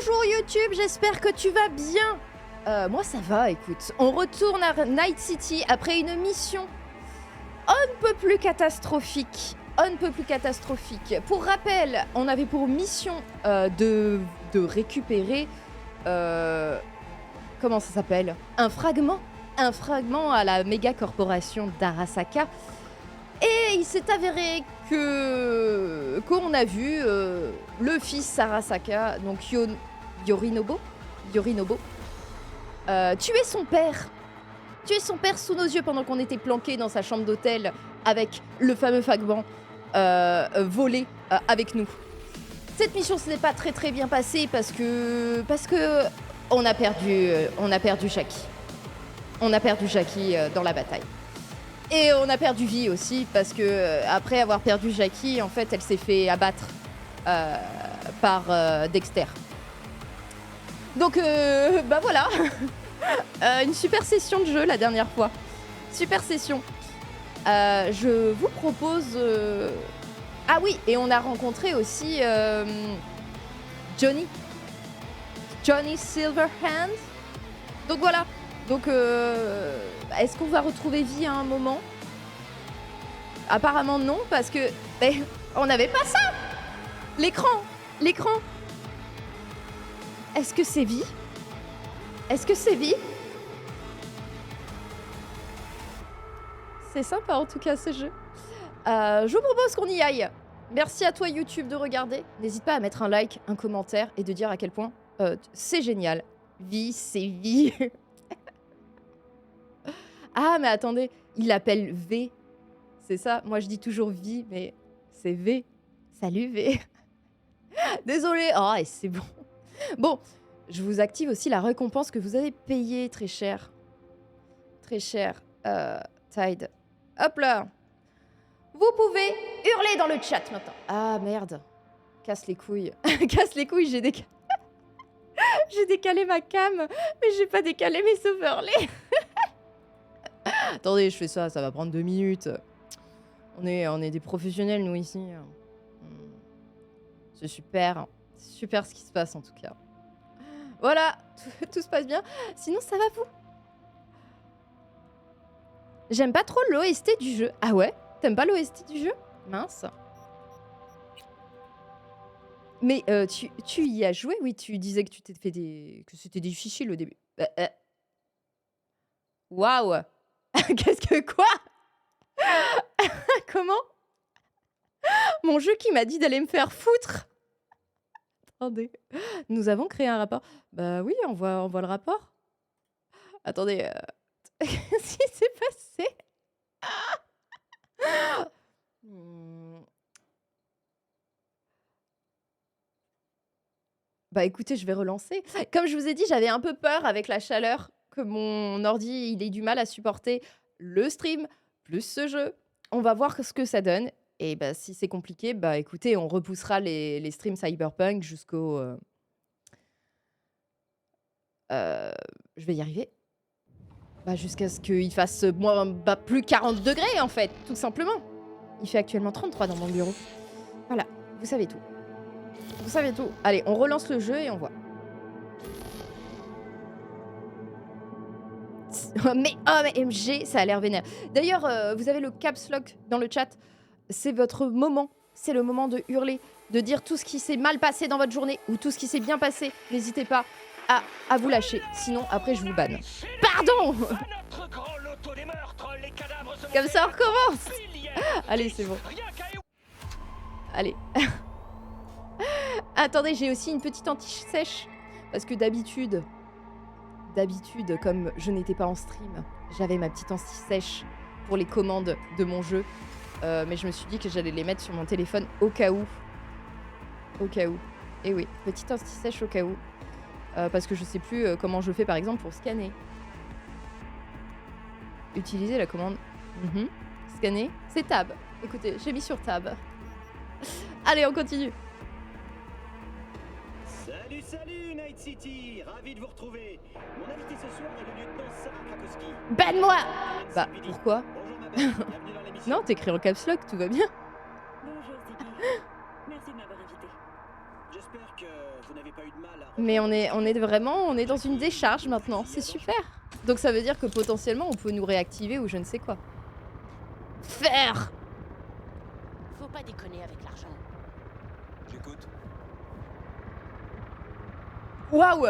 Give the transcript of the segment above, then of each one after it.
Bonjour YouTube, j'espère que tu vas bien. Moi ça va, écoute. On retourne à Night City après une mission on ne peut plus catastrophique. On ne peut plus catastrophique. Pour rappel, on avait pour mission de récupérer... comment ça s'appelle? Un fragment à la méga corporation d'Arasaka. Et il s'est avéré qu'on a vu le fils Arasaka, donc Yorinobu, tuer son père. Tuer son père sous nos yeux pendant qu'on était planqués dans sa chambre d'hôtel avec le fameux fragment volé avec nous. Cette mission ce n'est pas très bien passée parce que on a perdu Jackie. On a perdu Jackie dans la bataille. Et on a perdu Vi aussi parce que après avoir perdu Jackie, en fait, elle s'est fait abattre par Dexter. Donc bah voilà. Une super session de jeu la dernière fois. Super session. Je vous propose... Ah oui, et on a rencontré aussi Johnny Silverhand. Donc voilà. Donc est-ce qu'on va retrouver Vi à un moment? Apparemment non, parce que on n'avait pas ça. L'écran. Est-ce que c'est Vi? C'est sympa en tout cas ce jeu. Je vous propose qu'on y aille. Merci à toi YouTube de regarder. N'hésite pas à mettre un like, un commentaire et de dire à quel point c'est génial. Vi, c'est Vi. Ah mais attendez, il l'appelle V. C'est ça, moi je dis toujours Vi, mais c'est V. Salut V. Désolée, oh et c'est bon. Bon, je vous active aussi la récompense que vous avez payée très cher. Très cher. Tide. Hop là. Vous pouvez hurler dans le chat maintenant. Ah merde. Casse les couilles. Casse les couilles, j'ai décalé. J'ai décalé ma cam, mais j'ai pas décalé mes overlays. Attendez, je fais ça, ça va prendre 2 minutes. On est des professionnels, nous, ici. C'est super. C'est super ce qui se passe, en tout cas. Voilà, tout se passe bien. Sinon, ça va, vous? J'aime pas trop l'OST du jeu. Ah ouais? T'aimes pas l'OST du jeu? Mince. Mais tu y as joué? Oui, tu disais que tu t'es fait que c'était difficile au début. Waouh! Qu'est-ce que quoi? Comment? Mon jeu qui m'a dit d'aller me faire foutre. Attendez. Nous avons créé un rapport. Bah oui, on voit le rapport. Attendez. Qu'est-ce qui s'est passé? Bah écoutez, je vais relancer. Comme je vous ai dit, j'avais un peu peur avec la chaleur que mon ordi il ait du mal à supporter le stream plus ce jeu. On va voir ce que ça donne. Et bah si c'est compliqué, bah écoutez, on repoussera les streams Cyberpunk jusqu'au... je vais y arriver. Bah jusqu'à ce qu'il fasse plus 40 degrés en fait, tout simplement. Il fait actuellement 33 dans mon bureau. Voilà, vous savez tout. Vous savez tout. Allez, on relance le jeu et on voit. Mais MG, ça a l'air vénère. D'ailleurs, vous avez le caps lock dans le chat. C'est votre moment. C'est le moment de hurler, de dire tout ce qui s'est mal passé dans votre journée ou tout ce qui s'est bien passé. N'hésitez pas à vous lâcher. Sinon, après, je vous banne. Pardon. Comme ça, on recommence. Allez, c'est bon. Allez. Attendez, j'ai aussi une petite anti-sèche. Parce que d'habitude, comme je n'étais pas en stream, j'avais ma petite anti-sèche pour les commandes de mon jeu. Mais je me suis dit que j'allais les mettre sur mon téléphone au cas où. Au cas où. Et oui, petite anti-sèche au cas où. Parce que je sais plus comment je fais par exemple pour scanner. Utiliser la commande. Scanner. C'est tab. Écoutez, j'ai mis sur tab. Allez, on continue. Salut Night City, ravi de vous retrouver. Mon invité ce soir est le lieutenant Sarah Krakowski. Banne-moi. Bah, pourquoi? Bonjour ma belle, bienvenue dans l'émission. Non, t'écris en caps lock, tout va bien. Bonjour Ziggy. Merci de m'avoir invité. J'espère que vous n'avez pas eu de mal Mais on est vraiment, on est dans une décharge maintenant, c'est super. Donc ça veut dire que potentiellement on peut nous réactiver ou je ne sais quoi. Faire. Faut pas déconner avec l'argent. J'écoute. Waouh.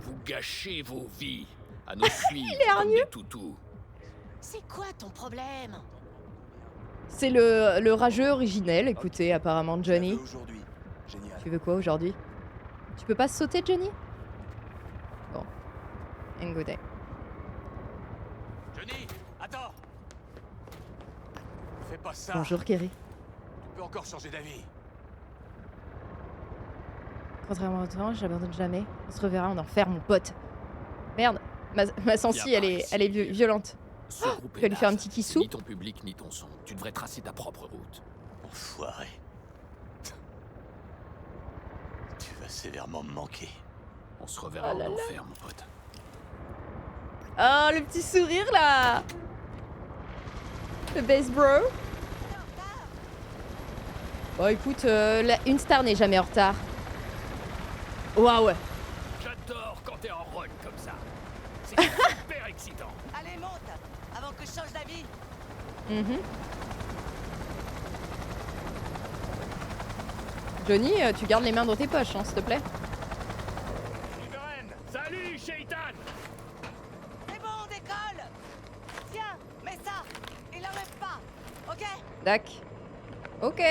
Vous gâchez vos vies à nos suivre comme hargneux. des toutous. C'est quoi ton problème? C'est le rageux originel, écoutez, apparemment Johnny. Aujourd'hui. Génial. Tu veux quoi aujourd'hui? Tu peux pas sauter, Johnny? Bon. And good day. Johnny, attends. Fais pas ça. Bonjour, Kerry. Tu peux encore changer d'avis. Contrairement à toi, j'abandonne jamais. On se reverra en enfer, mon pote. Merde, ma sensi, Viens elle par est, ici. elle est violente. Ce groupe tu vas est lui faire un naze. petit C'est kissou? Ni ton public ni ton son. Tu devrais tracer ta propre route. Enfoiré. Tu vas sévèrement me manquer. On se reverra Oh là en là. enfer, mon pote. Oh, le petit sourire là. Le best bro. Bon, écoute, une star n'est jamais en retard. Waouh. J'adore quand t'es en run comme ça. C'est super excitant. Allez, monte avant que je change d'avis. Mhm. Johnny, tu gardes les mains dans tes poches, hein, s'il te plaît. Liberen. Salut, Shaitan. C'est bon, on décolle. Tiens, mets ça. Il enlève pas, ok? Dac. Ok.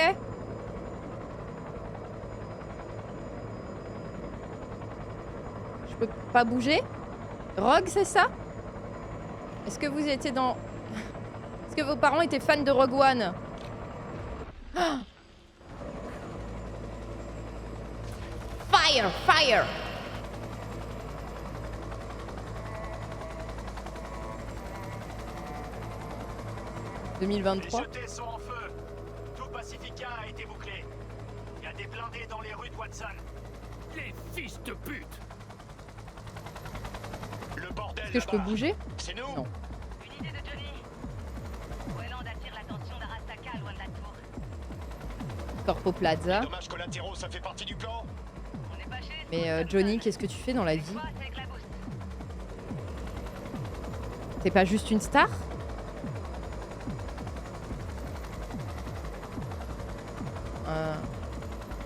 Je peux pas bouger? Rogue, c'est ça? Est-ce que vous étiez dans... Est-ce que vos parents étaient fans de Rogue One? Ah. Fire! Fire! Les 2023. jetés sont en feu. Tout Pacifica a été bouclé. Il y a des blindés dans les rues de Watson. Les fils de pute. Le bordel Est-ce que je peux là-bas. bouger? C'est nous. Non. Une idée de Johnny. Wayland attire l'attention d'Arasaka loin de la tour. Corpo Plaza. Dommages collatéraux, ça fait partie du plan. On est pas chez... Mais Johnny, qu'est-ce que tu fais dans la vie? Quoi, c'est avec la boost. T'es pas juste une star?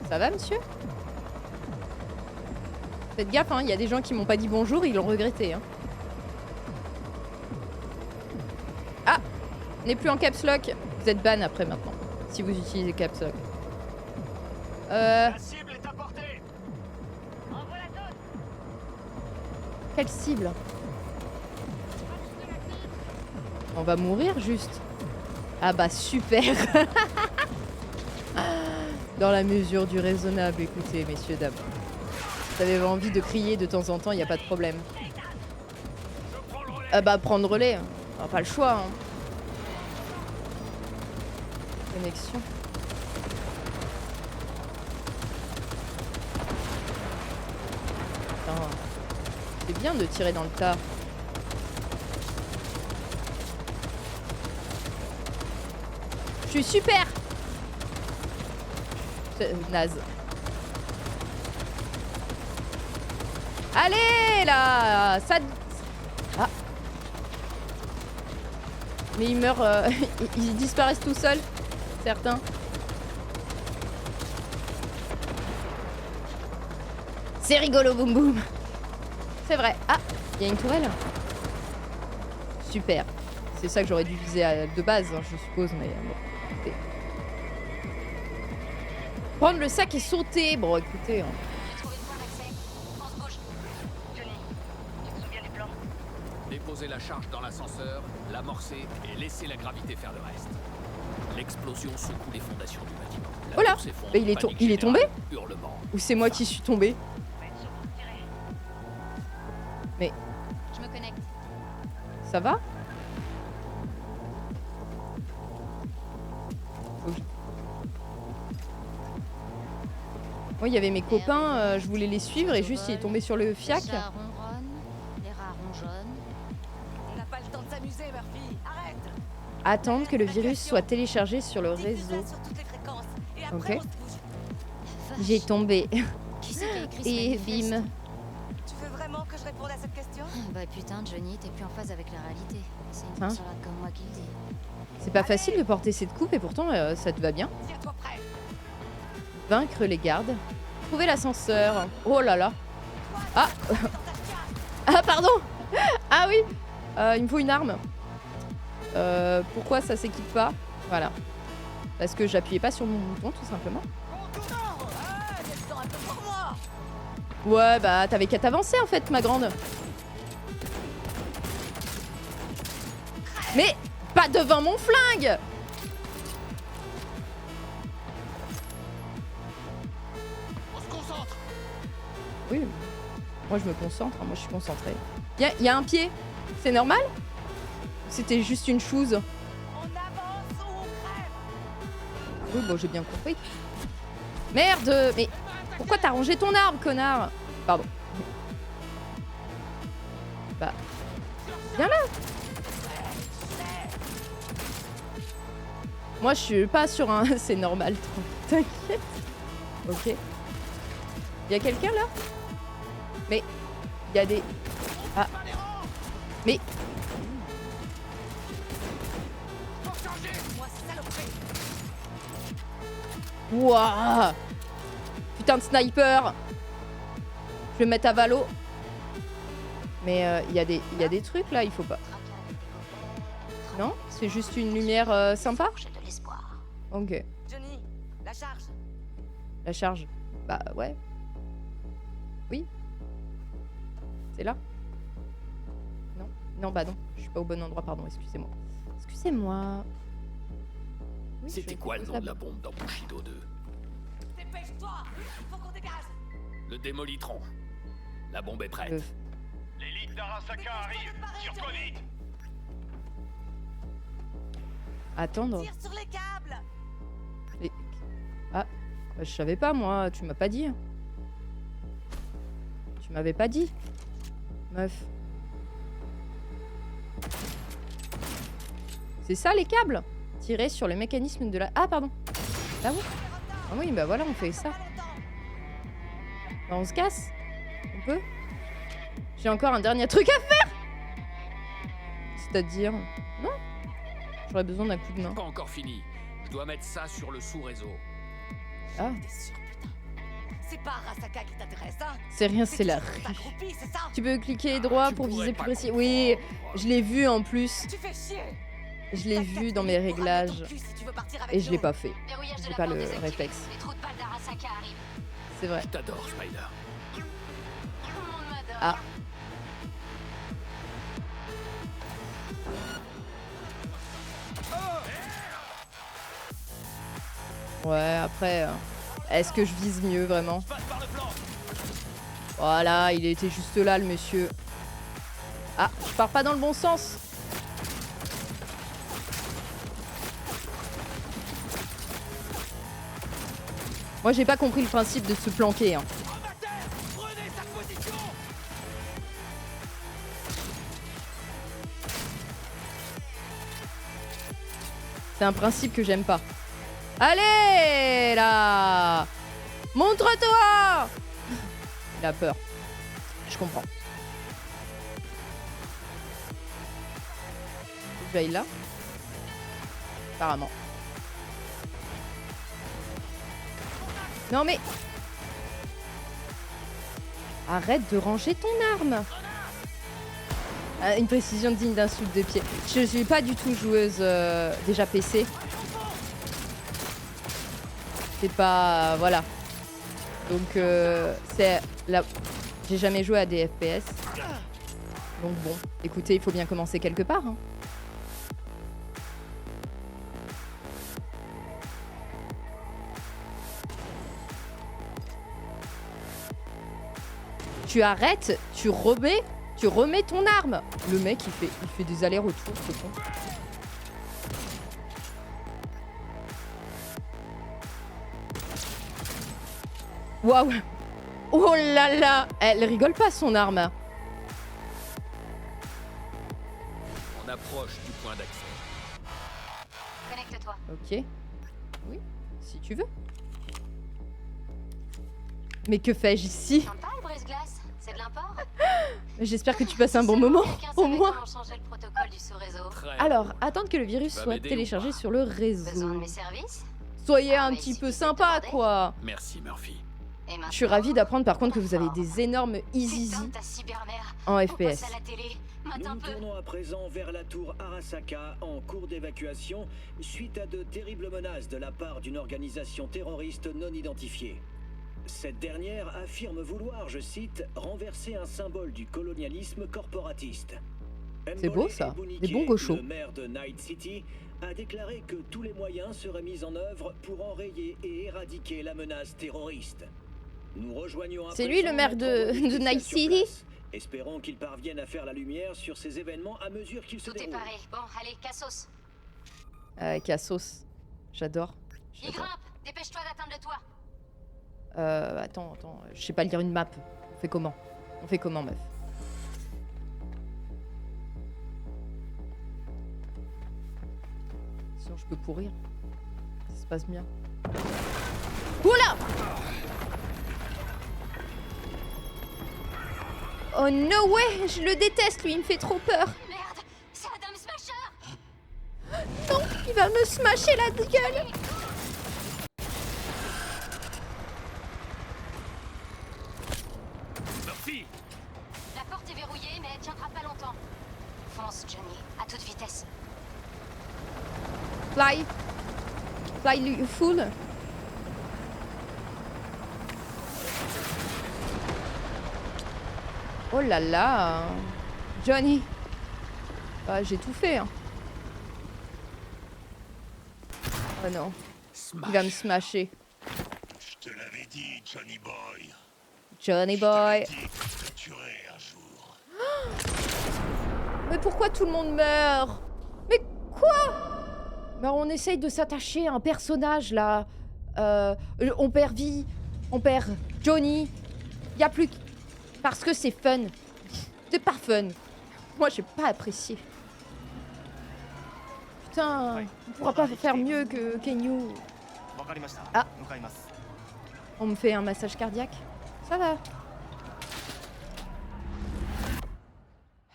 Ça va, monsieur? Faites gaffe, hein, il y a des gens qui m'ont pas dit bonjour, ils l'ont regretté. Hein. Ah! On n'est plus en caps lock. Vous êtes ban après maintenant, si vous utilisez caps lock. La cible est à portée. Envoie la zone. Quelle cible? On va mourir juste. Ah bah super. Dans la mesure du raisonnable, écoutez, messieurs, dames. Si vous avez envie de crier de temps en temps, il n'y a pas de problème. Ah bah prendre relais. On n'a pas le choix. Hein. Connexion. Putain. C'est bien de tirer dans le tas. Je suis super. C'est naze. Allez là, ça. Ah. Mais ils meurent, ils disparaissent tout seuls, certains. C'est rigolo, boum boum. C'est vrai. Ah, il y a une tourelle. Super. C'est ça que j'aurais dû viser de base, hein, je suppose, mais bon. Écoutez. Prendre le sac et sauter. Bon, écoutez. Hein. J'ai trouvé le point d'accès. On se bouge. Johnny, tu te souviens du plan? Déposer la charge dans l'ascenseur, l'amorcer et laisser la gravité faire le reste. L'explosion secoue les fondations du bâtiment. La Oh là, tour s'effondre, mais il est panique il est tombé? générale, hurlements. Ou c'est moi qui suis tombée? On va être sûr pour tirer. Mais Je me connecte. ça va? Moi, il y avait mes copains, je voulais les suivre et juste il est tombé sur le fiac. Les chats ronronnent, les rats rongeonnent. On n'a pas le temps de s'amuser, Murphy. Arrête. Attendre que le virus soit téléchargé sur le Diffuse-la réseau. sur toutes les fréquences. Et après, Ok. on se bouge. J'ai tombé. sais qui a écrit ce Et manifeste? bim. Tu veux vraiment que je réponde à cette question? Bah putain, Johnny, t'es plus en phase avec la réalité. C'est une Hein? consolade comme moi qui le dis. C'est pas facile de porter cette coupe et pourtant ça te va bien. Tiens-toi prêt. Vaincre les gardes. Trouver l'ascenseur. Oh là là. Ah. Ah pardon. Ah oui. Il me faut une arme. Pourquoi ça s'équipe pas? Voilà. Parce que j'appuyais pas sur mon bouton tout simplement. Un peu pour moi. Ouais bah t'avais qu'à t'avancer en fait ma grande. Mais pas devant mon flingue. On se concentre. Oui. Moi je me concentre, hein, moi je suis concentrée. Y a un pied. C'est normal? C'était juste une chose. On avance ou on crève. Oui bon j'ai bien compris. Merde. Mais pourquoi t'as rangé ton arme connard? Pardon. Bah. Viens là. Moi je suis pas sur un... C'est normal. T'inquiète. Ok. Y'a quelqu'un là? Mais... Il y a des... Ah. Mais... Moi, saloperie. Wouah. Putain de sniper. Je vais mettre à valo. Mais il y a des trucs là, il faut pas. Non? C'est juste une lumière sympa? Ok. Johnny, la charge. La charge. Bah ouais. Oui. C'est là? Non? Non, bah non. Je suis pas au bon endroit, pardon, excusez-moi. Excusez-moi. Oui, je C'était quoi le pose nom de la bombe dans Bushido 2? Dépêche-toi. Il faut qu'on dégage. Le démolitron. La bombe est prête. Le- L'élite d'Arasaka arrive. Tire-toi vite. Attendre. Tire sur les câbles. Les- Ah, bah, je savais pas moi, tu m'as pas dit. Tu m'avais pas dit. Meuf. C'est ça les câbles? Tirer sur le mécanisme de la... Ah pardon. Ah oui. Ah oui, bah voilà, on fait ça. Bah, on se casse. On peut. J'ai encore un dernier truc à faire. C'est-à-dire... Non. J'aurais besoin d'un coup de main. Pas encore fini. Je dois mettre ça sur le sous-réseau. Ah, T'es sûr, putain. C'est pas Arasaka qui t'intéresse, hein? c'est rien, c'est la toujours rue. accroupi, c'est ça? Tu peux cliquer droit Tu pour pourrais viser pas plus précis. comprendre. Oui, je l'ai vu en plus. Tu fais chier. Je l'ai T'as vu 4 dans mes minutes pour ramener ton réglages. cul si tu veux partir avec Et je l'ai nous. pas fait. Verrouillage de J'ai la pas porte le désactivé. réflexe. Les trous de balles d'Arasaka arrivent. C'est vrai. Je t'adore, Spider. Tout le monde m'adore. Ah. Ouais, après... Est-ce que je vise mieux, vraiment? Voilà, il était juste là, le monsieur. Ah, je pars pas dans le bon sens. Moi, j'ai pas compris le principe de se planquer, hein. C'est un principe que j'aime pas. Allez, là! Montre-toi! Il a peur. Je comprends. Faut que j'aille là? Apparemment. Non mais... Arrête de ranger ton arme! Ah, une précision digne d'un souffle de pied. Je suis pas du tout joueuse déjà PC. C'est pas... voilà. Donc c'est... la... J'ai jamais joué à des FPS. Donc bon, écoutez, il faut bien commencer quelque part. Hein. Tu arrêtes, tu remets ton arme. Le mec, il fait des allers-retours, c'est con. Waouh! Oh là là! Elle rigole pas, son arme. On approche du point d'accès. Connecte-toi. Ok. Oui, si tu veux. Mais que fais-je ici? Sympa le brise-glace, c'est de l'import. J'espère que tu passes un bon moment, au moins. Comment changer le protocole du sous-réseau. Très Alors, bon. attendre que le virus Tu vas soit m'aider ou téléchargé pas sur le Besoin de réseau. mes services? Soyez Ah, un mais petit il peu suffit de sympa, demander. quoi. Merci Murphy. Et maintenant, Je suis ravie d'apprendre par contre que vous avez des énormes putain easy de ta cybermère. en On FPS. passe à la télé. Mate Nous un nous peu. tournons à présent vers la tour Arasaka en cours d'évacuation suite à de terribles menaces de la part d'une organisation terroriste non identifiée. Cette dernière affirme vouloir, je cite, renverser un symbole du colonialisme corporatiste. C'est beau, ça. Des bons gauchos. Le maire de Night City a déclaré que tous les moyens seraient mis en œuvre pour enrayer et éradiquer la menace terroriste. Nous rejoignons à C'est lui, présent le maire notre de envoyé spécial Night sur City? place. Espérons qu'il parvienne à faire la lumière sur ces événements à mesure qu'ils se Tout est déroulent. paré. Bon, allez, Cassos. Cassos. J'adore. Il grimpe. Dépêche-toi d'atteindre le toit. Attends. Je sais pas lire une map. On fait comment? Meuf? Sinon, je peux pourrir. Ça se passe bien. Oula! Oh no way! Je le déteste, lui, il me fait trop peur. Merde, c'est Adam Smasher. Non, il va me smasher la gueule. Murphy! La porte est verrouillée, mais elle tiendra pas longtemps. Fonce, Johnny, à toute vitesse. Fly, you fool. Oh là là, Johnny. Ah, j'ai tout fait. Hein. Oh non, il va me smasher. Je te l'avais dit, Johnny Boy. Johnny boy. Je te tuerai un jour. Mais pourquoi tout le monde meurt? Mais quoi? Bah on essaye de s'attacher à un personnage là. On perd vie, on perd Johnny. Y a plus... Parce que c'est fun. C'est pas fun. Moi j'ai pas apprécié. Putain, on pourra pas faire mieux que Kenyu. Ah. On me fait un massage cardiaque. Ça va.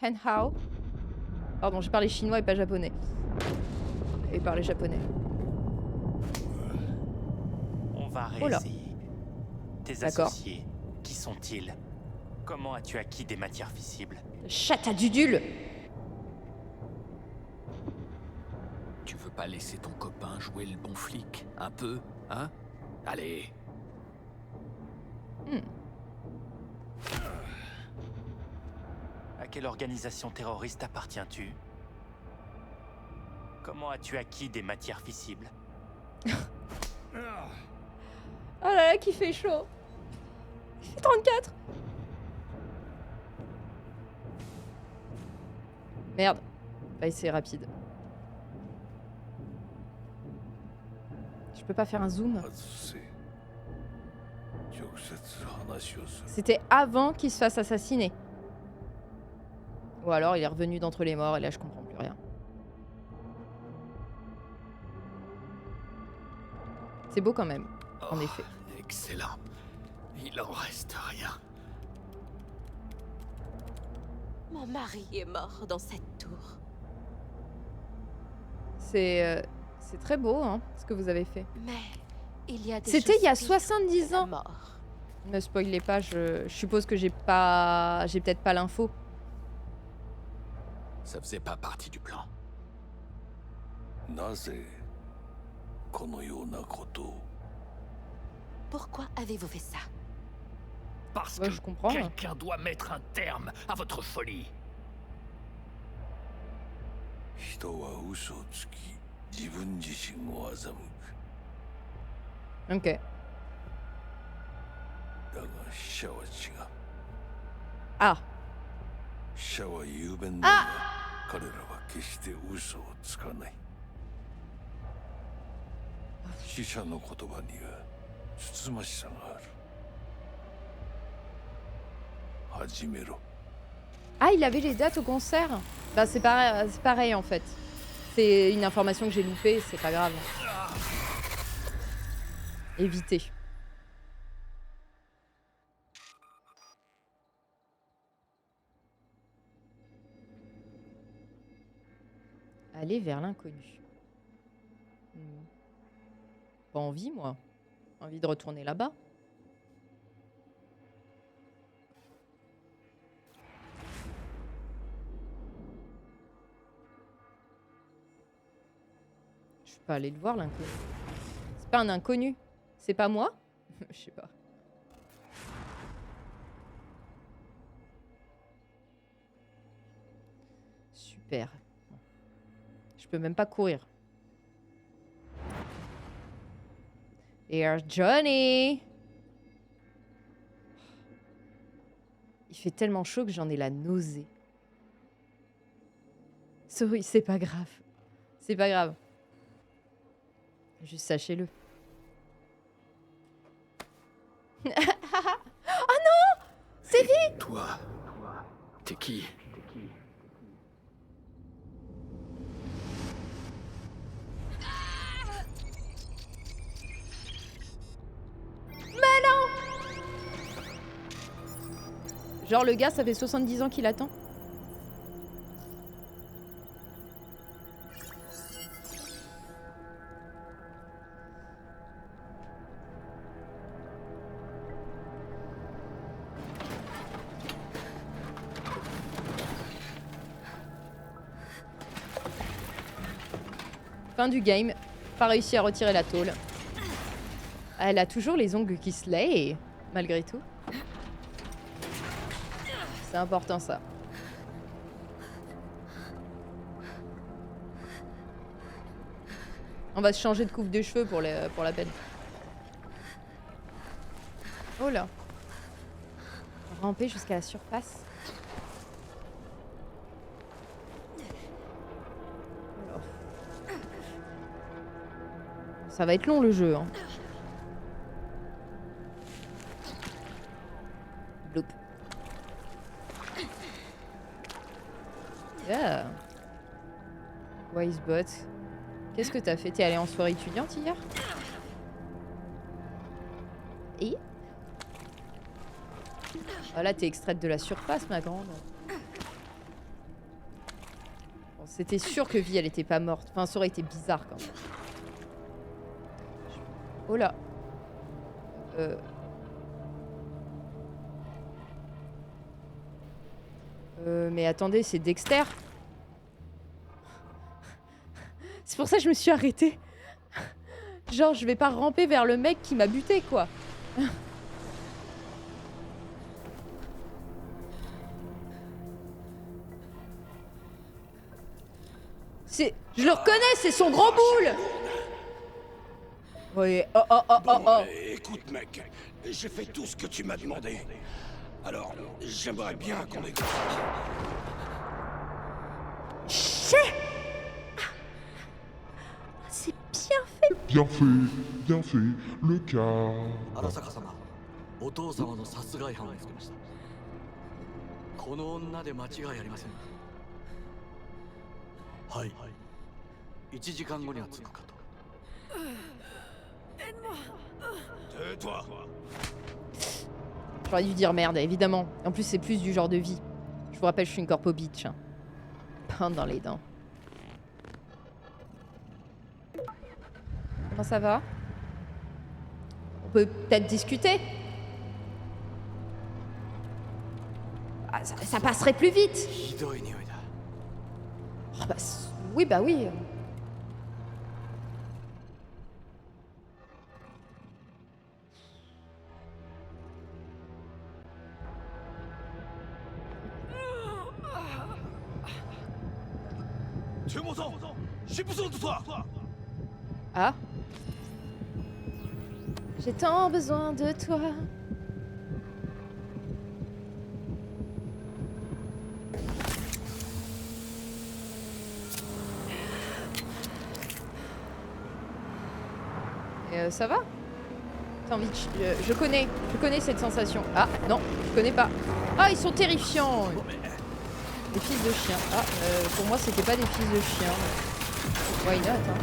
Henhao. Pardon, j'ai parlé chinois et pas japonais. Et parler japonais. On va Oh là. réessayer. Tes D'accord. associés, qui sont-ils? Comment as-tu acquis des matières fissibles? Chatte à dudule. Tu veux pas laisser ton copain jouer le bon flic? Un peu, hein? Allez. À quelle organisation terroriste appartiens-tu? Comment as-tu acquis des matières fissibles? Oh là là, qui fait chaud. Il fait 34. Merde. Bah, c'est rapide. Je peux pas faire un zoom. C'était avant qu'il se fasse assassiner. Ou alors il est revenu d'entre les morts et là je comprends plus rien. C'est beau quand même, en Oh, effet. Excellent. Il en reste rien. Mon mari est mort dans cette tour. C'est très beau, hein, ce que vous avez fait. Mais il y a des C'était choses il y a pires 70 que la ans. mort. Ne spoilez pas, je suppose que j'ai peut-être pas l'info. Ça faisait pas partie du plan. Pourquoi avez-vous fait ça? Parce Ouais, que je comprends. quelqu'un doit mettre un terme à votre folie. Ok. Ah. Ah, il avait les dates au concert. Bah c'est pareil en fait. C'est une information que j'ai loupée, c'est pas grave. Évitez. Aller vers l'inconnu. Pas envie, moi. Envie de retourner là-bas. Je peux pas aller le voir, l'inconnu. C'est pas un inconnu. C'est pas moi? Je sais pas. Super. Je peux même pas courir. Here's Johnny! Il fait tellement chaud que j'en ai la nausée. Sorry, c'est pas grave. C'est pas grave. Juste sachez-le. Oh non! C'est vie! Toi, t'es qui? Mais non! Genre le gars, ça fait 70 ans qu'il attend. Fin du game. Pas réussi à retirer la tôle. Elle a toujours les ongles qui se lay, malgré tout. C'est important ça. On va se changer de coupe de cheveux pour la peine. Oh là. Ramper jusqu'à la surface. Ça va être long le jeu. Hein. Bloop. Yeah. Wisebot. Qu'est-ce que t'as fait? T'es allé en soirée étudiante hier? Et ah là, t'es extraite de la surface, ma grande. Bon, c'était sûr que Vi, elle était pas morte. Enfin, ça aurait été bizarre quand même. Oh là. Mais attendez, c'est Dexter. C'est pour ça que je me suis arrêtée. Genre, je vais pas ramper vers le mec qui m'a buté, quoi. C'est... Je le reconnais, c'est son gros boule. Oui, oh oh oh oh oh. Écoute, mec, j'ai fait tout ce que tu m'as demandé. Alors, j'aimerais bien qu'on ait... C'est bien fait. Bien fait, bien fait, le cas. Arasaka-sama, お父様の殺害犯を見つけました。この女で間違いありません。はい。1時間後には着くかと。Tais-toi. J'aurais dû dire merde, évidemment. En plus, c'est plus du genre de vie. Je vous rappelle, je suis une corpo bitch. Hein. Pain dans les dents. Comment ça va? On peut peut-être discuter? Ah, ça passerait plus vite. Oh, bah, oui, bah oui. Ah. J'ai tant besoin de toi. Et ça va? T'as envie de... je connais cette sensation. Ah, non, je connais pas. Ah, ils sont terrifiants. Des fils de chiens. Ah, pour moi, c'était pas des fils de chiens. Why not, hein.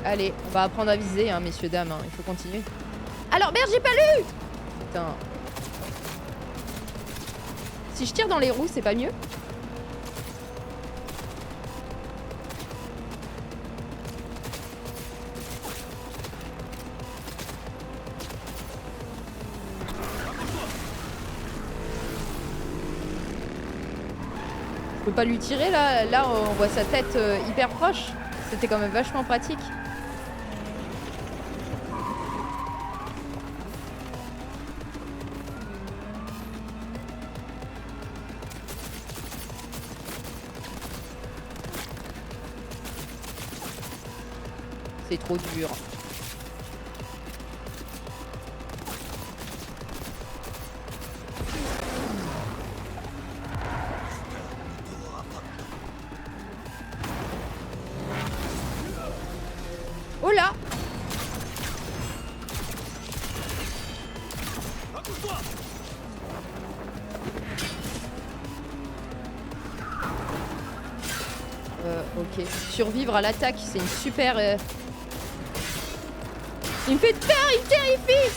Allez, on va apprendre à viser, hein, messieurs, dames. Hein. Il faut continuer. Alors, merde, j'ai pas lu! Putain. Si je tire dans les roues, c'est pas mieux? Je peux pas lui tirer là, là on voit sa tête hyper proche. C'était quand même vachement pratique. C'est trop dur. Oh là! Ok. Survivre à l'attaque, c'est une super... Il me fait peur, il me terrifie!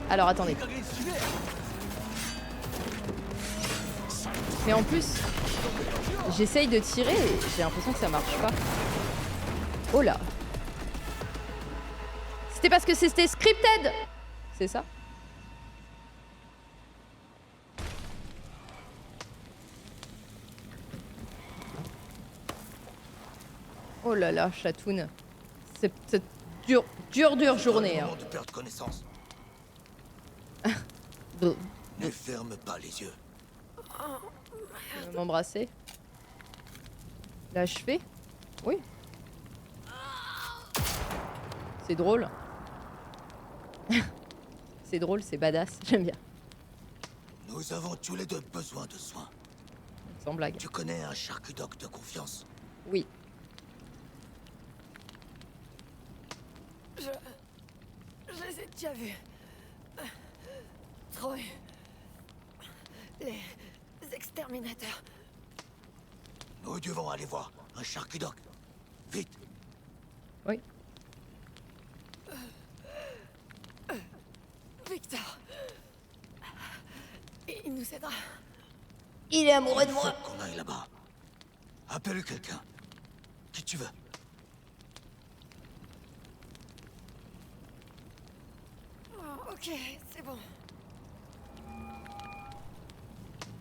Alors attendez. Mais en plus, j'essaye de tirer et j'ai l'impression que ça marche pas. Oh là! C'était parce que c'était scripted! C'est ça? Oh là là, Chatoun. C'est dure journée. Hein. De perdre connaissance. Ne ferme pas les yeux. m'embrasser. L'achever? Oui. C'est drôle. C'est drôle, c'est badass, j'aime bien. Nous avons tous les deux besoin de soins. Sans blague. Tu connais un charcudoc de confiance? Oui. Je les ai déjà vus. Troy. Les exterminateurs. Nous devons aller voir un charcudoc. Vite. Oui. Victor. Il nous aidera. Il est amoureux de moi. Faut qu'on aille là-bas. Appelle quelqu'un. Qui tu veux. Oh, ok, c'est bon.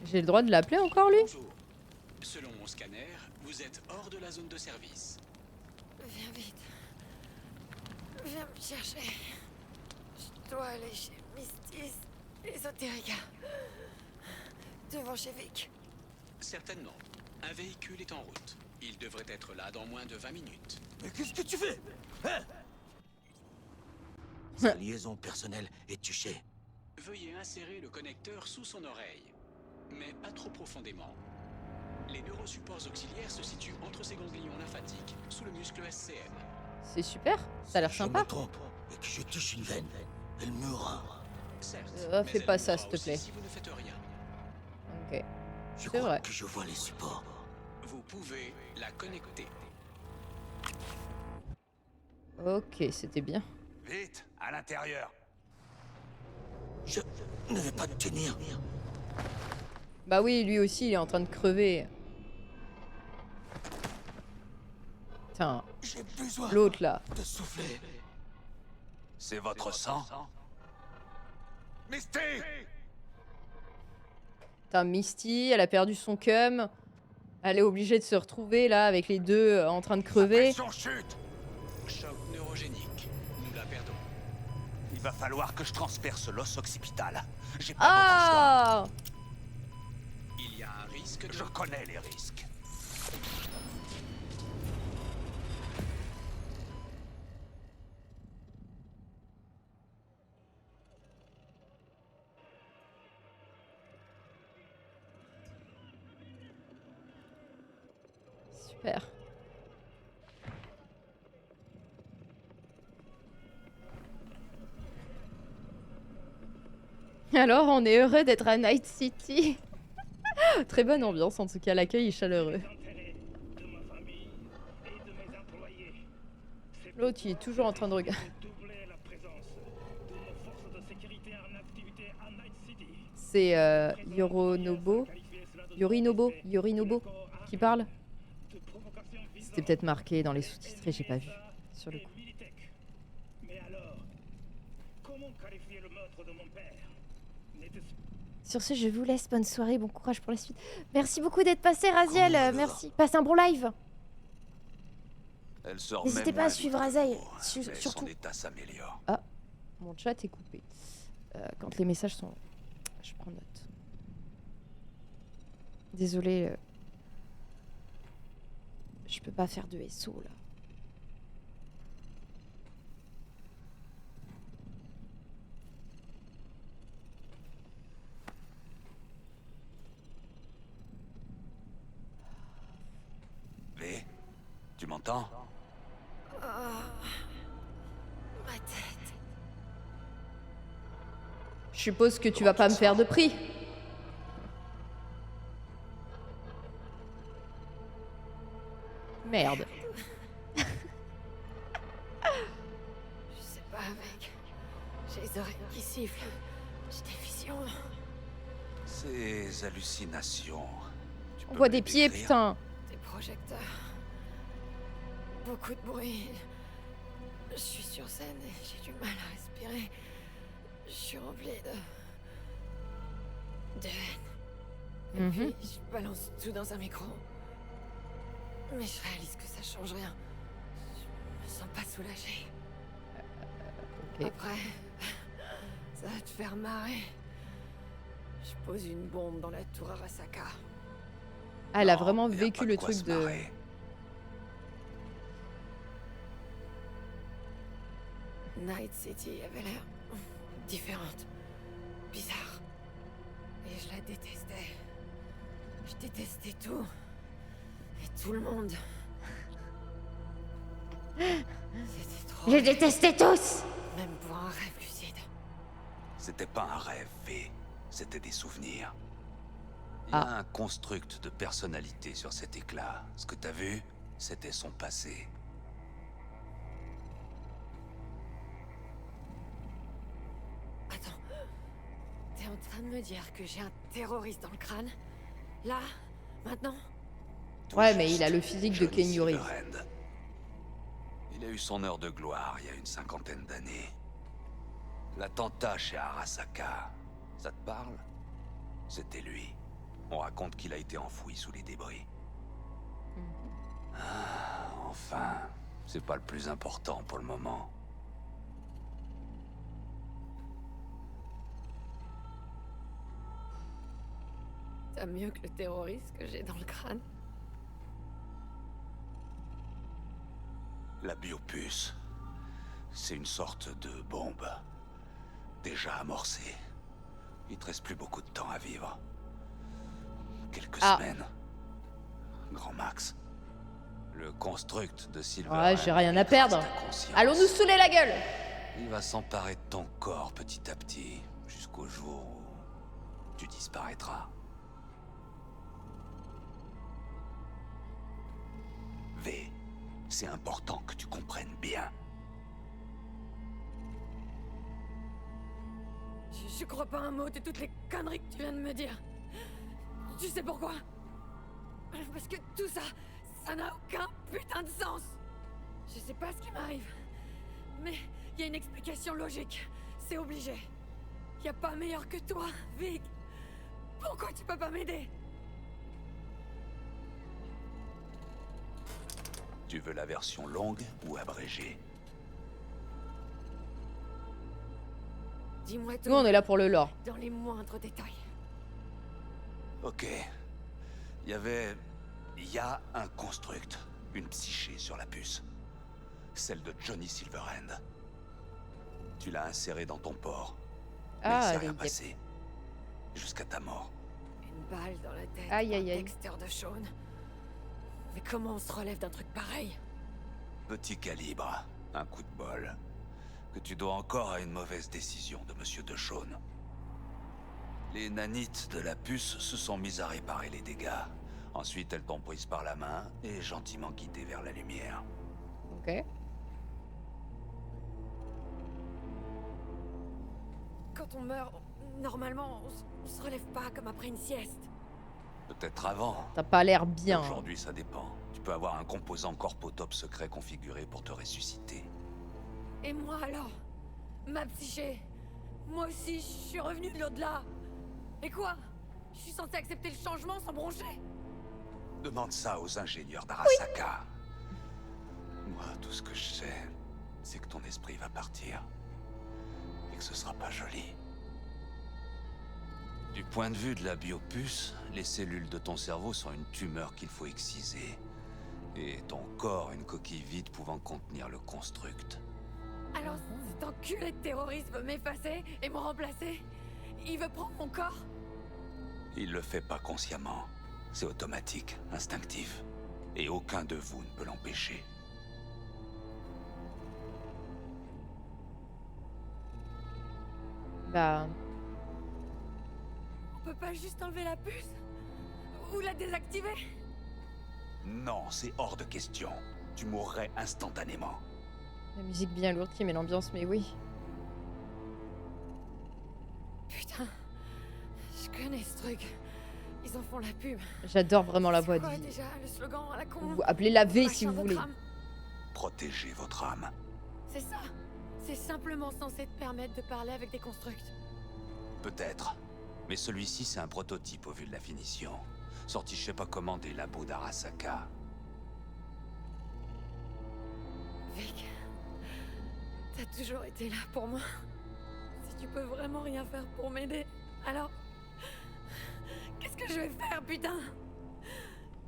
J'ai le droit de l'appeler encore, lui? Bonjour. Selon mon scanner, vous êtes hors de la zone de service. Viens vite. Viens me chercher. Je dois aller chez Mistis Esoterica. Devant chez Vic. Certainement. Un véhicule est en route. Il devrait être là dans moins de 20 minutes. Mais qu'est-ce que tu fais? Hein? Sa liaison personnelle est touchée. Veuillez insérer le connecteur sous son oreille. Mais pas trop profondément. Les neurosupports auxiliaires se situent entre ses ganglions lymphatiques, sous le muscle SCM. C'est super, ça a l'air sympa. Je me trompe et que je touche une veine, elle mourra. Certes, fais pas ça, s'il te plaît. Si vous ne faites rien. Ok. Je C'est crois vrai. que je vois les supports. Vous pouvez la connecter. Ok, c'était bien. Vite, à l'intérieur. Je ne vais pas te tenir. Bah oui, lui aussi, il est en train de crever. Putain. J'ai besoin L'autre, là. de souffler. C'est votre sang? Misty! Putain, Misty, elle a perdu son cum. Elle est obligée de se retrouver, là, avec les deux en train de crever. Chute! Choc neurogénique. Nous la perdons. Il va falloir que je transperce l'os occipital. J'ai pas Ah! beaucoup de choix. Il y a un risque de... Je connais les risques. Super. Alors, on est heureux d'être à Night City. Très bonne ambiance, en tout cas, l'accueil est chaleureux. L'autre, il est toujours en train de regarder. C'est Yorinobo qui parle. C'était peut-être marqué dans les sous-titrés, j'ai pas vu sur le coup. Sur ce, je vous laisse. Bonne soirée, bon courage pour la suite. Merci beaucoup d'être passé, Raziel. Merci. Passe un bon live. N'hésitez pas à suivre Raziel, surtout. Son état s'améliore. Ah, mon chat est coupé. Quand les messages sont... Je prends note. Désolée. Je peux pas faire de SO, là. V, tu m'entends? Ma tête. Je suppose que tu vas pas me faire de prix. Merde. Je sais pas, mec. J'ai les oreilles qui sifflent. J'ai des visions. Ces hallucinations. On voit des pieds, putain. Des projecteurs. Beaucoup de bruit. Je suis sur scène et j'ai du mal à respirer. Je suis rempli de haine. Et puis, je balance tout dans un micro. Mais je réalise que ça change rien. Je me sens pas soulagée. Après, ça va te faire marrer. Je pose une bombe dans la tour Arasaka. Ah, elle a vraiment vécu le truc de... Night City avait l'air différente, bizarre. Et je la détestais. Je détestais tout. Et tout le monde. C'était trop... Je les détestais tous. Même pour un rêve lucide. C'était pas un rêve, V. C'était des souvenirs. Il y a un construct de personnalité sur cet éclat. Ce que t'as vu, c'était son passé. Attends. T'es en train de me dire que j'ai un terroriste dans le crâne? Là? Maintenant? Ouais, mais il a le physique de Keanu Reeves. Il a eu son heure de gloire il y a une 50aine d'années. L'attentat chez Arasaka, ça te parle? C'était lui. On raconte qu'il a été enfoui sous les débris. Ah, enfin, c'est pas le plus important pour le moment. T'as mieux que le terroriste que j'ai dans le crâne? La biopuce, c'est une sorte de bombe. Déjà amorcée. Il te reste plus beaucoup de temps à vivre. Quelques semaines. Grand max. Le construct de Silver. Ouais, j'ai rien à perdre. Allons nous saouler la gueule. Il va s'emparer de ton corps petit à petit, jusqu'au jour où tu disparaîtras. V, c'est important que tu comprennes bien. Je crois pas un mot de toutes les conneries que tu viens de me dire. Tu sais pourquoi? Parce que tout ça, ça n'a aucun putain de sens. Je sais pas ce qui m'arrive, mais il y a une explication logique. C'est obligé. Y a pas meilleur que toi, Vic. Pourquoi tu peux pas m'aider? Tu veux la version longue ou abrégée? Dis-moi tout. Nous, on est là pour le lore. Dans les moindres détails. Ok. Il y a un construct, une psyché sur la puce. Celle de Johnny Silverhand. Tu l'as insérée dans ton port. Mais il s'est rien passé. Jusqu'à ta mort. Une balle dans la tête. Aïe, aïe, aïe. Dexter de Shaun. Mais comment on se relève d'un truc pareil? Petit calibre, un coup de bol. Que tu dois encore à une mauvaise décision de Monsieur de Shaun. Les nanites de la puce se sont mises à réparer les dégâts. Ensuite, elles t'ont prise par la main et gentiment guidée vers la lumière. Ok. Quand quand on meurt, normalement, on se relève pas comme après une sieste. Peut-être avant. T'as pas l'air bien. Aujourd'hui, ça dépend. Tu peux avoir un composant corpotope secret configuré pour te ressusciter. Et moi alors? Ma psyché? Moi aussi, je suis revenu de l'au-delà. Et quoi? Je suis censé accepter le changement sans broncher? Demande ça aux ingénieurs d'Arasaka. Moi, tout ce que je sais, c'est que ton esprit va partir. Et que ce sera pas joli. Du point de vue de la biopuce, les cellules de ton cerveau sont une tumeur qu'il faut exciser. Et ton corps une coquille vide pouvant contenir le construct. Alors cet enculé de terroriste veut m'effacer et me remplacer? Il veut prendre mon corps? Il le fait pas consciemment. C'est automatique, instinctif. Et aucun de vous ne peut l'empêcher. Bah... On peut pas juste enlever la puce? Ou la désactiver? Non, c'est hors de question. Tu mourrais instantanément. La musique bien lourde qui met l'ambiance, mais oui. Putain, je connais ce truc. Ils en font la pub. J'adore vraiment la voix C'est de quoi vie. déjà le slogan à la con? Ou appelez-la V si Machin vous votre voulez. âme. Protégez votre âme. C'est ça. C'est simplement censé te permettre de parler avec des constructs. Peut-être. Mais celui-ci, c'est un prototype au vu de la finition. Sorti je sais pas comment des labos d'Arasaka. Vic, t'as toujours été là pour moi. Si tu peux vraiment rien faire pour m'aider, alors... Qu'est-ce que je vais faire, putain?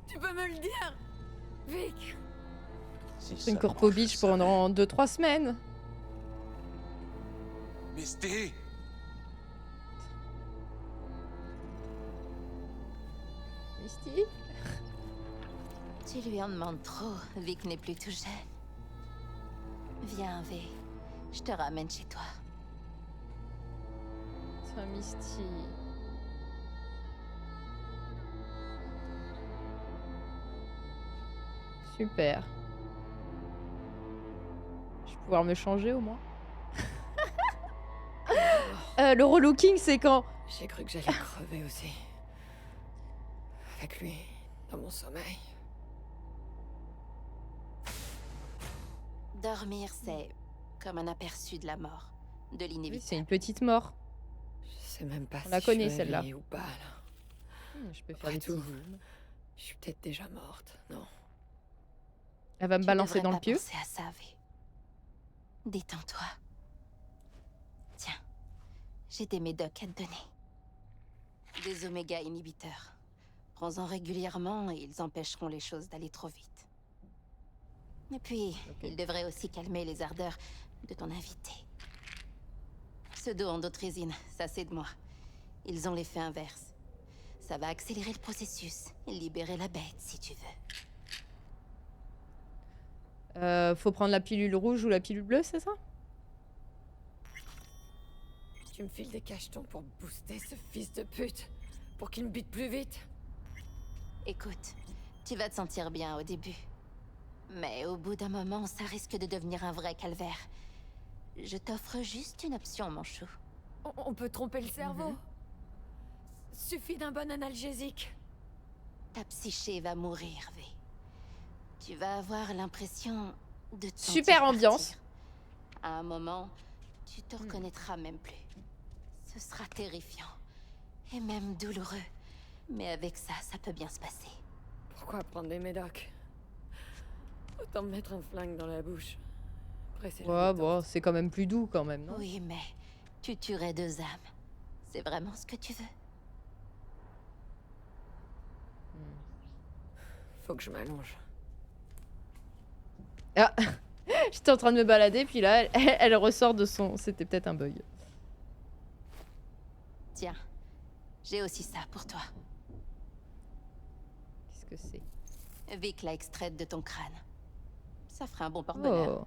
Tu peux me le dire, Vic? C'est une corpo beach pendant 2-3 semaines. Misty! Misty? Tu lui en demandes trop. Vic n'est plus tout jeune. Viens, V. Je te ramène chez toi. Tiens, Misty. Super. Je vais pouvoir me changer au moins. Le relooking, c'est quand? J'ai cru que j'allais crever aussi. Avec lui, dans mon sommeil. Dormir, c'est comme un aperçu de la mort, de Oui, l'inévitable. c'est une petite mort. Je sais même pas On si la je connaît, suis celle-là. réveillée ou pas, là. Je peux faire Après des tout, petits zooms. je suis peut-être déjà morte, non? Elle va me Tu balancer devrais dans le pas pieu. penser à ça, V. Détends-toi. Tiens, j'ai des médocs à te donner. Des oméga inhibiteurs. Prends-en régulièrement et ils empêcheront les choses d'aller trop vite. Et puis, ils devraient aussi calmer les ardeurs de ton invité. Pseudo-endothrésine, ça c'est de moi. Ils ont l'effet inverse. Ça va accélérer le processus et libérer la bête si tu veux. Faut prendre la pilule rouge ou la pilule bleue, c'est ça? Tu me files des cachetons pour booster ce fils de pute? Pour qu'il me bute plus vite? Écoute, tu vas te sentir bien au début. Mais au bout d'un moment, ça risque de devenir un vrai calvaire. Je t'offre juste une option, mon chou. On peut tromper le cerveau. Suffit d'un bon analgésique. Ta psyché va mourir, V. Tu vas avoir l'impression de te Super sentir ambiance. partir. À un moment, tu te reconnaîtras même plus. Ce sera terrifiant. Et même douloureux. Mais avec ça, ça peut bien se passer. Pourquoi prendre des médocs? Autant me mettre un flingue dans la bouche. Presser la Ouais, détente. bon, c'est quand même plus doux quand même, non? Oui, mais tu tuerais 2 âmes. C'est vraiment ce que tu veux? Faut que je m'allonge. Ah J'étais en train de me balader, puis là, elle ressort de son... C'était peut-être un bug. Tiens, j'ai aussi ça pour toi. Qu'est-ce que c'est? Vic l'a extraite de ton crâne. Ça ferait un bon porte-bonheur.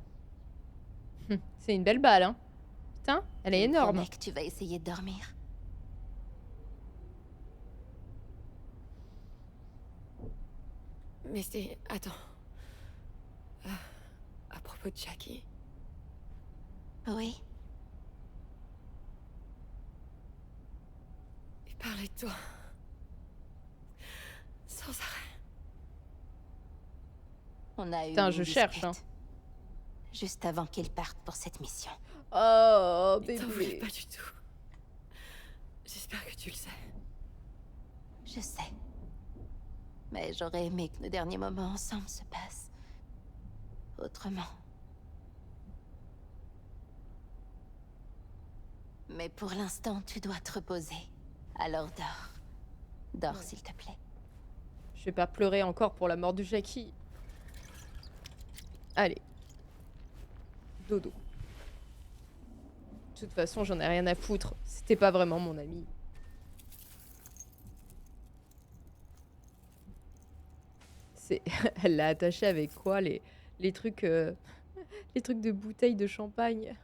Oh. C'est une belle balle, hein. Putain, elle est Tu me énorme. promets que tu vas essayer de dormir. Mais c'est... Attends. À propos de Jackie. Oui. parler de toi. Sans arrêt. On a eu Putain, une je cherche, dispute. Juste avant qu'ils partent pour cette mission. Oh, Il t'en voulait bébé. pas du tout. J'espère que tu le sais. Je sais. Mais j'aurais aimé que nos derniers moments ensemble se passent autrement. Mais pour l'instant, tu dois te reposer. Alors dors. Dors, s'il te plaît. Je vais pas pleurer encore pour la mort de Jackie. Allez. Dodo. De toute façon, j'en ai rien à foutre. C'était pas vraiment mon ami. C'est... Elle l'a attaché avec quoi les trucs... les trucs de bouteilles de champagne.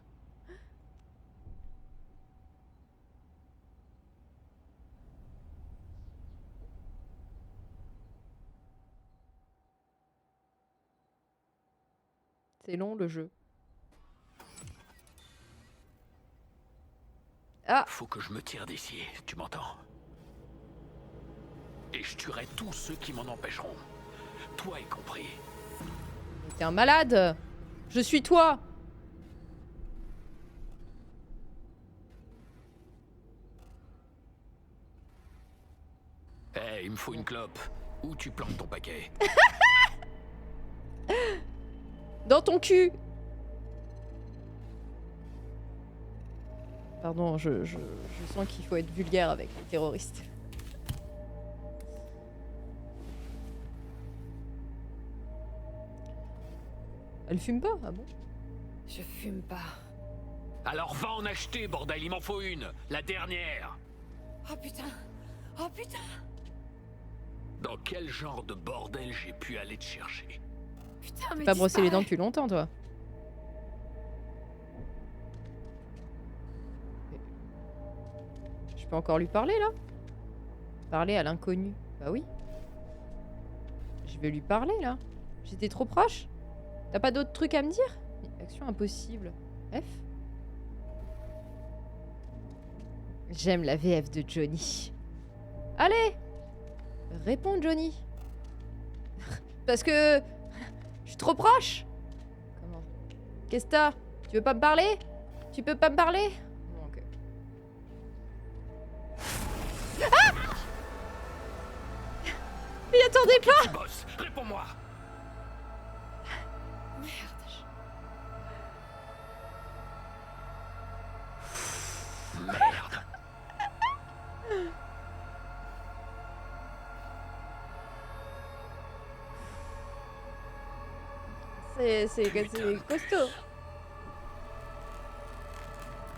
C'est long le jeu. Ah! Faut que je me tire d'ici, tu m'entends? Et je tuerai tous ceux qui m'en empêcheront. Toi y compris. T'es un malade! Je suis toi! Eh, il me faut une clope. Où tu plantes ton paquet? Dans ton cul! Pardon, je sens qu'il faut être vulgaire avec les terroristes. Elle fume pas? Ah bon? Je fume pas. Alors va en acheter, bordel, il m'en faut une. La dernière. Oh putain! Oh putain! Dans quel genre de bordel j'ai pu aller te chercher? Putain, mais Pas brossé les dents disparais. depuis longtemps, toi. Je peux encore lui parler, là? Parler à l'inconnu. Bah oui. Je vais lui parler, là. J'étais trop proche. T'as pas d'autres trucs à me dire? Action impossible. F? J'aime la VF de Johnny. Allez! Réponds, Johnny. Parce que... Je suis trop proche. Comment? Qu'est-ce que t'as? Tu veux pas me parler? Tu peux pas me parler? Bon, ok. Ah! Mais attendez pas! Tu bosses, réponds-moi. Merde. C'est costaud.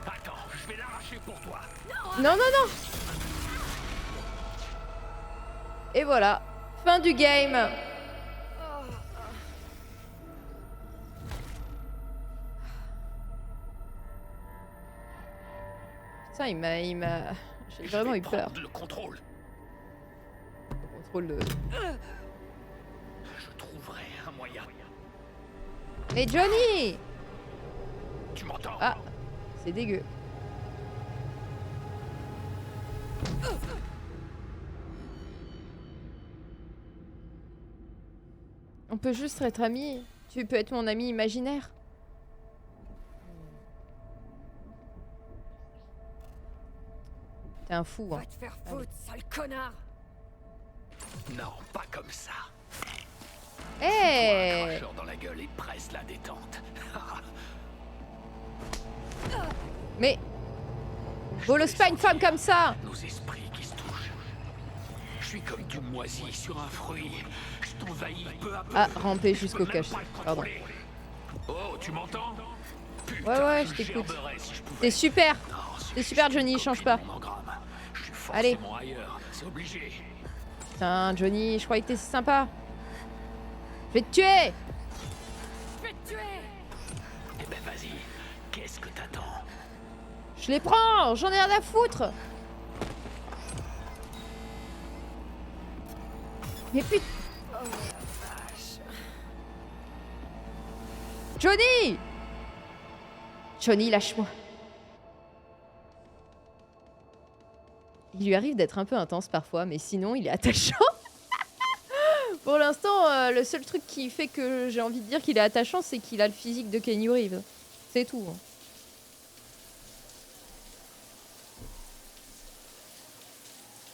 Attends, je vais l'arracher pour toi. Non, non, non! Et voilà. Fin du game. Putain, il m'a... J'ai vraiment eu peur. Le contrôle. Contrôle de... Je trouverai un moyen. Mais Johnny! Tu m'entends? Ah, c'est dégueu. On peut juste être amis. Tu peux être mon ami imaginaire. T'es un fou, hein. Va te faire foutre, sale connard! Non, pas comme ça. Hey! Un cracheur dans la gueule et presse la détente. Mais... Bolos pas une femme comme ça! Nos esprits qui se touchent. Je suis comme du moisi sur un fruit. Je t'envahis peu à peu. Ah, ramper jusqu'au cachet. Pardon. Oh, tu m'entends? Ouais, je t'écoute. T'es super! T'es super, Johnny, change pas. Allez. C'est obligé. Putain, Johnny, je croyais que t'étais sympa. Je vais te tuer! Je vais te tuer! Eh ben vas-y, qu'est-ce que t'attends? Je les prends! J'en ai rien à foutre! Mais putain! Oh la vache! Johnny! Johnny, lâche-moi. Il lui arrive d'être un peu intense parfois, mais sinon, il est attachant. Pour l'instant, le seul truc qui fait que j'ai envie de dire qu'il est attachant, c'est qu'il a le physique de Keanu Reeves. C'est tout. Hein.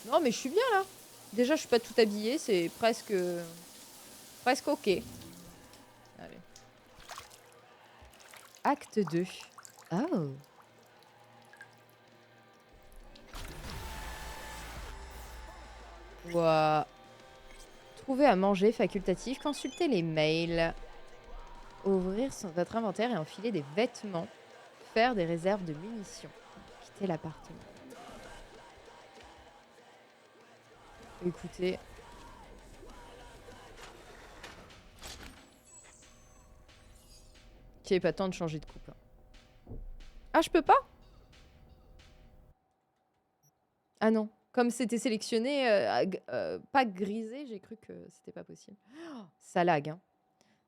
Non, mais je suis bien là. Déjà, je suis pas tout habillée, c'est presque ok. Allez. Acte 2. Oh. Ouah. Trouver à manger facultatif, consulter les mails. Ouvrir votre inventaire et enfiler des vêtements. Faire des réserves de munitions. Quitter l'appartement. Écoutez. Qu'il n'y ait pas temps de changer de coupe. Ah, je peux pas? Ah non. Comme c'était sélectionné, pas grisé, j'ai cru que c'était pas possible. Oh, ça lag, hein.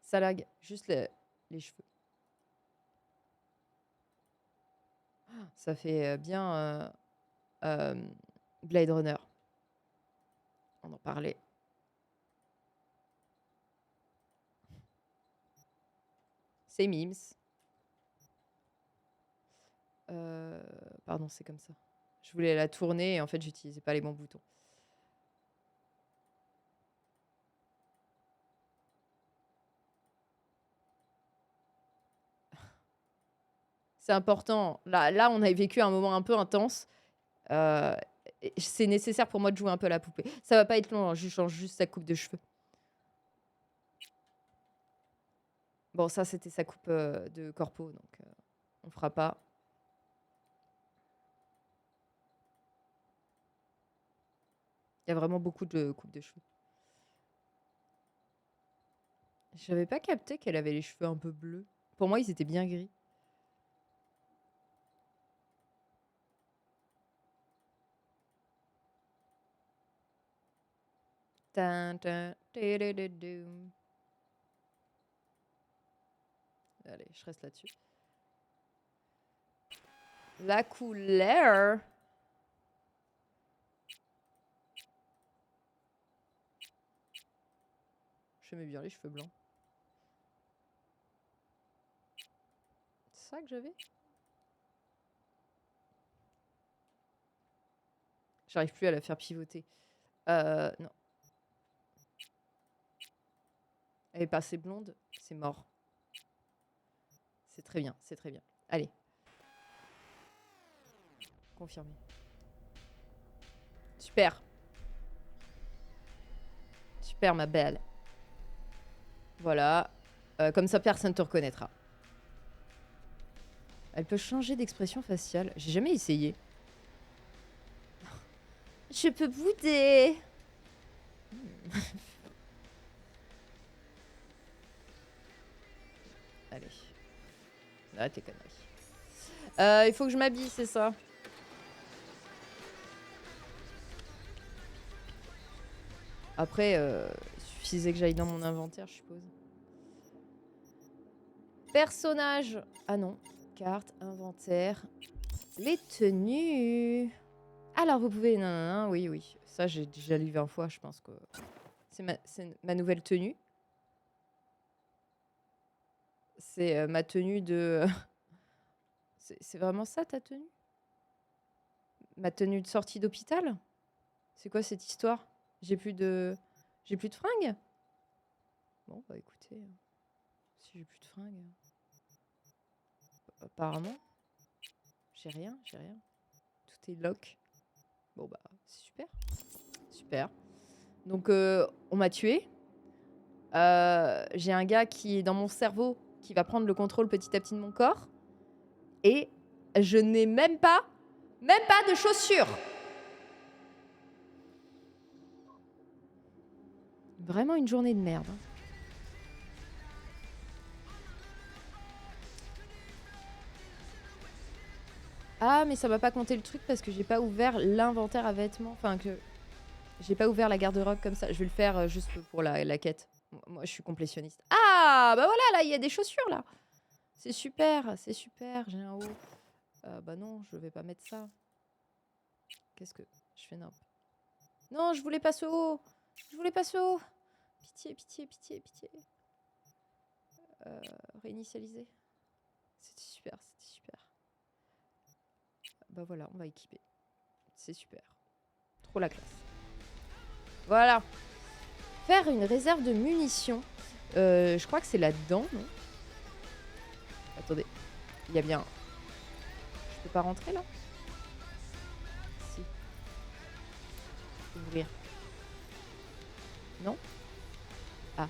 Ça lag. Juste les cheveux. Ça fait bien Blade Runner. On en parlait. C'est Mims. Pardon, c'est comme ça. Je voulais la tourner et en fait, j'utilisais pas les bons boutons. C'est important. Là, on a vécu un moment un peu intense. C'est nécessaire pour moi de jouer un peu à la poupée. Ça va pas être long, hein, je change juste sa coupe de cheveux. Bon, ça, c'était sa coupe de corpo, donc on fera pas. Il y a vraiment beaucoup de coupes de cheveux. J'avais pas capté qu'elle avait les cheveux un peu bleus. Pour moi, ils étaient bien gris. Tin, tin, tidididum. Allez, je reste là-dessus. La couleur. J'aimais bien les cheveux blancs. C'est ça que j'avais? J'arrive plus à la faire pivoter. Non. Elle est pas assez blonde, c'est mort. C'est très bien, c'est très bien. Allez. Confirmé. Super. Super, ma belle. Voilà. Comme ça, personne ne te reconnaîtra. Elle peut changer d'expression faciale. J'ai jamais essayé. Je peux bouder. Allez. Arrête tes conneries. Il faut que je m'habille, c'est ça. Après, il suffisait que j'aille dans mon inventaire, je suppose. Personnage. Ah non. Carte, inventaire. Les tenues. Alors, vous pouvez... Non, oui, oui. Ça, j'ai déjà lu 20 fois, je pense que... C'est ma nouvelle tenue. C'est ma tenue de... C'est vraiment ça, ta tenue? Ma tenue de sortie d'hôpital? C'est quoi cette histoire? J'ai plus de fringues? Bon, bah écoutez... Si j'ai plus de fringues... Apparemment... J'ai rien. Tout est lock. Bon bah, c'est super. Super. Donc, on m'a tué. J'ai un gars qui est dans mon cerveau qui va prendre le contrôle petit à petit de mon corps. Et je n'ai même pas de chaussures. Vraiment une journée de merde. Ah, mais ça va pas compter le truc parce que j'ai pas ouvert l'inventaire à vêtements. Enfin, que j'ai pas ouvert la garde-robe comme ça. Je vais le faire juste pour la quête. Moi, je suis complétionniste. Ah, bah voilà, là, il y a des chaussures, là. C'est super, c'est super. J'ai un haut. Bah non, je vais pas mettre ça. Qu'est-ce que... Je fais n'importe. Non, je voulais pas ce haut. Je voulais pas ce haut. Pitié, pitié, pitié, pitié. Réinitialiser. C'était super, c'était super. Bah voilà, on va équiper. C'est super. Trop la classe. Voilà. Faire une réserve de munitions. Je crois que c'est là-dedans, non? Attendez. Il y a bien... Je peux pas rentrer, là? Si. Ouvrir. Non? Ah.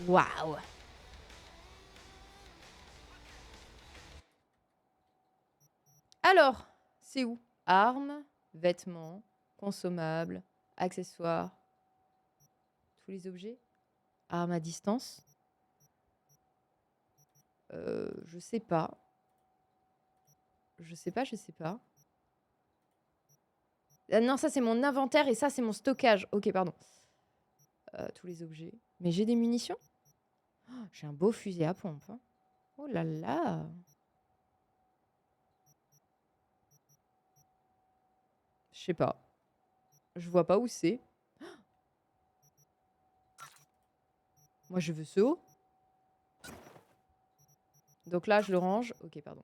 Waouh! Alors, c'est où? Armes, vêtements, consommables, accessoires. Tous les objets. Armes à distance. Je sais pas. Je sais pas, je sais pas. Non, ça c'est mon inventaire et ça c'est mon stockage. Ok, pardon. Tous les objets. Mais j'ai des munitions? Oh, j'ai un beau fusil à pompe. Hein. Oh là là! Je sais pas. Je vois pas où c'est. Moi, je veux ce haut. Donc là, je le range. Ok, pardon.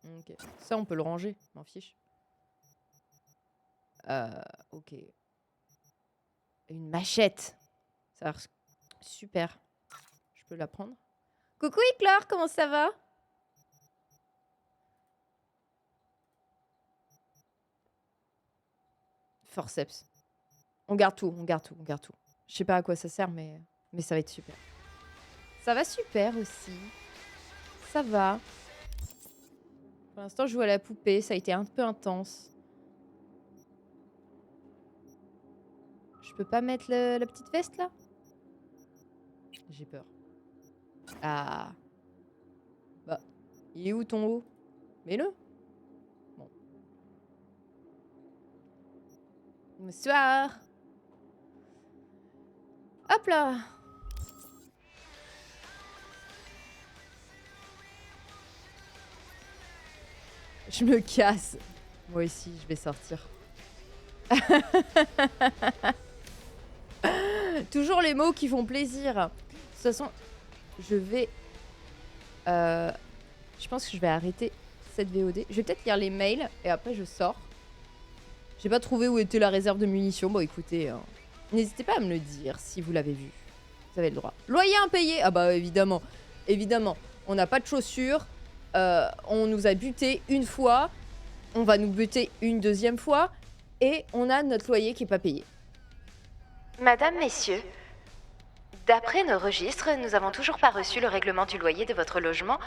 Ok. Ça, on peut le ranger. M'en fiche. Ok. Une machette. Ça a l'air super. Je peux la prendre. Coucou Iclore, comment ça va? Forceps. On garde tout, on garde tout, on garde tout. Je sais pas à quoi ça sert, mais ça va être super. Ça va super aussi. Ça va. Pour l'instant, je joue à la poupée. Ça a été un peu intense. Je peux pas mettre la petite veste, là? J'ai peur. Ah. Bah, il est où ton haut? Mets-le. Bon. Bonsoir. Hop là. Je me casse. Moi aussi, je vais sortir. Toujours les mots qui font plaisir. De toute façon, je vais... je pense que je vais arrêter cette VOD. Je vais peut-être lire les mails et après je sors. J'ai pas trouvé où était la réserve de munitions. Bon, écoutez, n'hésitez pas à me le dire si vous l'avez vu. Vous avez le droit. Loyer impayé. Ah bah évidemment. Évidemment. On n'a pas de chaussures. On nous a buté une fois. On va nous buter une deuxième fois. Et on a notre loyer qui n'est pas payé. Madame, messieurs, d'après nos registres, nous avons toujours pas reçu le règlement du loyer de votre logement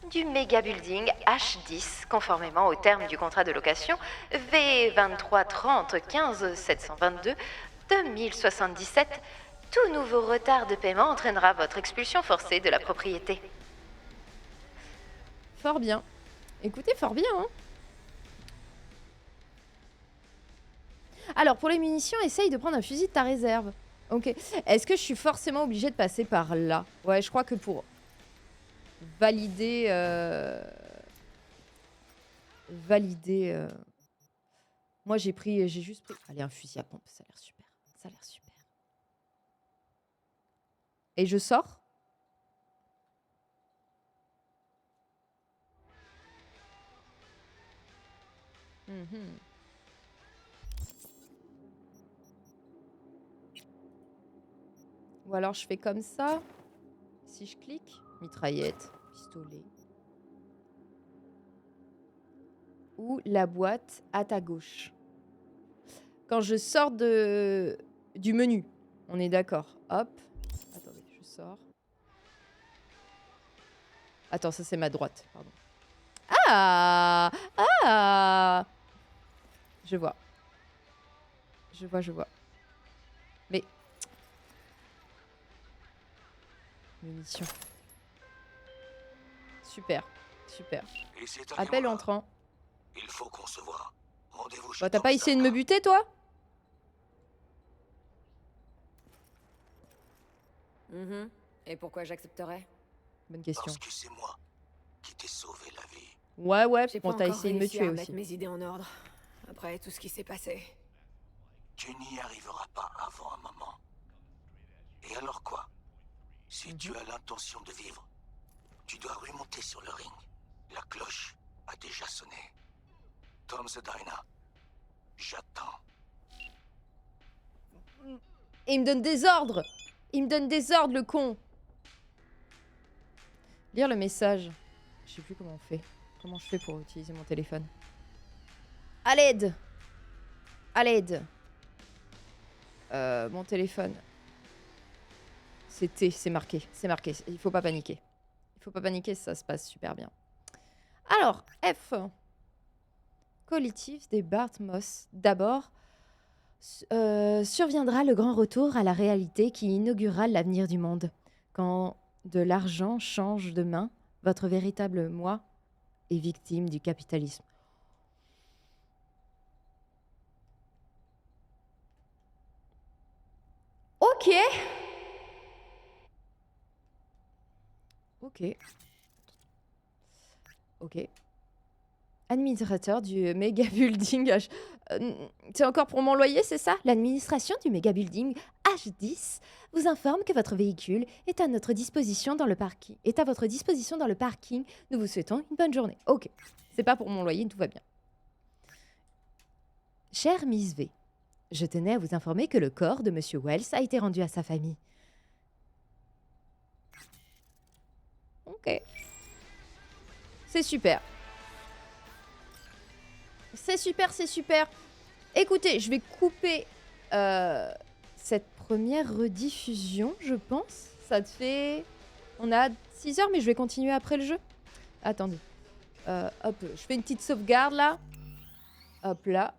du méga building H10, conformément aux termes du contrat de location V2330 15 722 2077. Tout nouveau retard de paiement entraînera votre expulsion forcée de la propriété. Fort bien. Écoutez, fort bien, hein. Alors, pour les munitions, essaye de prendre un fusil de ta réserve. Ok. Est-ce que je suis forcément obligée de passer par là? Ouais, je crois que pour valider... Moi, j'ai juste pris... Allez, un fusil à pompe, ça a l'air super. Ça a l'air super. Et je sors? Ou alors je fais comme ça. Si je clique, mitraillette, pistolet. Ou la boîte à ta gauche. Quand je sors du menu, on est d'accord. Hop. Attendez, je sors. Attends, ça c'est ma droite, pardon. Ah! Ah! Je vois. Je vois. Mais... Munitions. Super. Appel entrant. Il faut qu'on se voit. Rendez-vous chez Bah, t'as pas essayé de me buter, toi? Et pourquoi j'accepterais? Bonne question. Parce que c'est moi qui t'ai sauvé la vie. Ouais, J'ai bon, pas t'as encore essayé de me réussi à tuer remettre aussi. mes idées en ordre. Après tout ce qui s'est passé. Tu n'y arriveras pas avant un moment. Et alors quoi? Si tu as l'intention de vivre, tu dois remonter sur le ring. La cloche a déjà sonné. Tom Zedina, j'attends. Et il me donne des ordres. Il me donne des ordres, le con. Lire le message. Je sais plus comment on fait. Comment je fais pour utiliser mon téléphone? À l'aide. À l'aide. Mon téléphone. C'est marqué. C'est marqué. Il faut pas paniquer. Il faut pas paniquer, ça se passe super bien. Alors, F. Collectif des Bartmoss. D'abord, surviendra le grand retour à la réalité qui inaugurera l'avenir du monde. Quand de l'argent change de main, votre véritable moi est victime du capitalisme. Ok. Ok. Ok. Administrateur du méga building H... c'est encore pour mon loyer, c'est ça? L'administration du méga building H10 vous informe que votre véhicule est à notre disposition dans le parking. Est à votre disposition dans le parking. Nous vous souhaitons une bonne journée. Ok. C'est pas pour mon loyer, tout va bien. Chère Miss V, je tenais à vous informer que le corps de Monsieur Wells a été rendu à sa famille. Ok. C'est super. C'est super, c'est super. Écoutez, je vais couper cette première rediffusion, je pense. Ça te fait... On a 6 heures, mais je vais continuer après le jeu. Attendez. Hop, je fais une petite sauvegarde, là. Hop, là.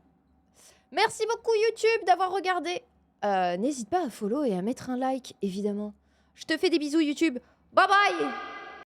Merci beaucoup, YouTube, d'avoir regardé. N'hésite pas à follow et à mettre un like, évidemment. Je te fais des bisous, YouTube. Bye bye!